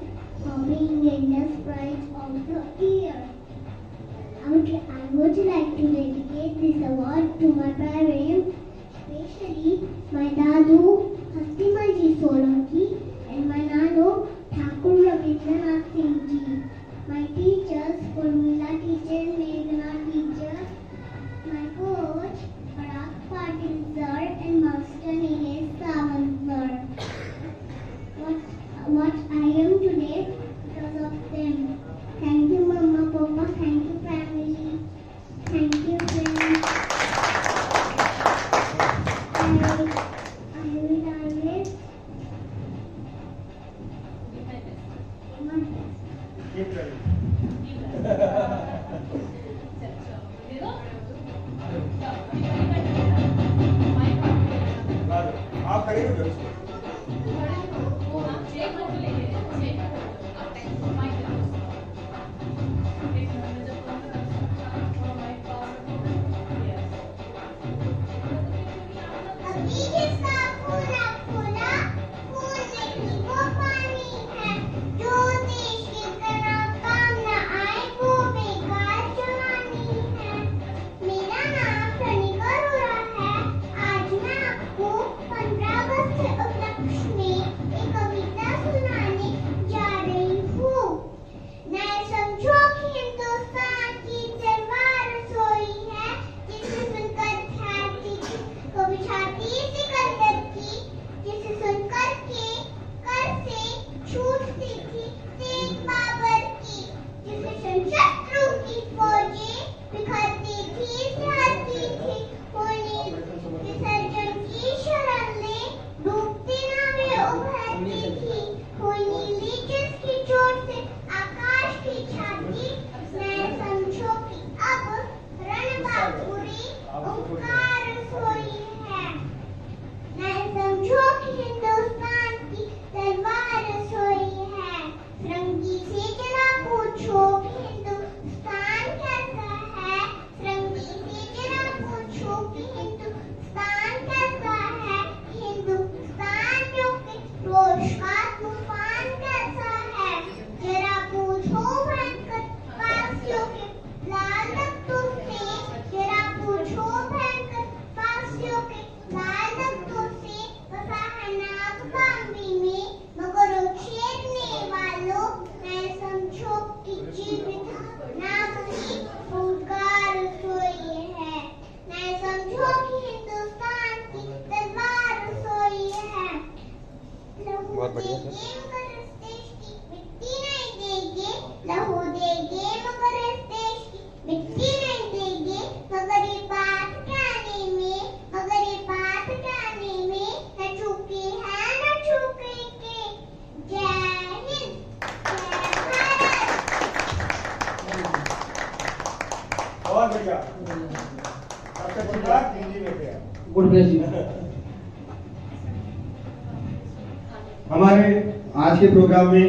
for being India's Pride of the Year. I would like to dedicate this award to my parents, especially my Dadu Hastimaji Solanki and my Nano Thakur Ravindranath Singh Ji. My teachers, Formula teacher, Meghna teacher, my coach, Parag Patil sir and Master Nilesh Sawant sir. What I am today because of them. Thank you Mama, Papa, thank you family, thank you friends. I will always Keep ready. आप खड़े हो जाओ। बहुत बढ़िया sir. लहू देंगे मगर इस देश की मिट्टी नहीं देंगे, मगर ये बात कहने में, मगर ये बात कहने में न चूके हैं न चूकेंगे। जय हिंद, जय भारत। बहुत बढ़िया। आपका बात हिंदी में किया। Good bless you. हमारे आज के प्रोग्राम में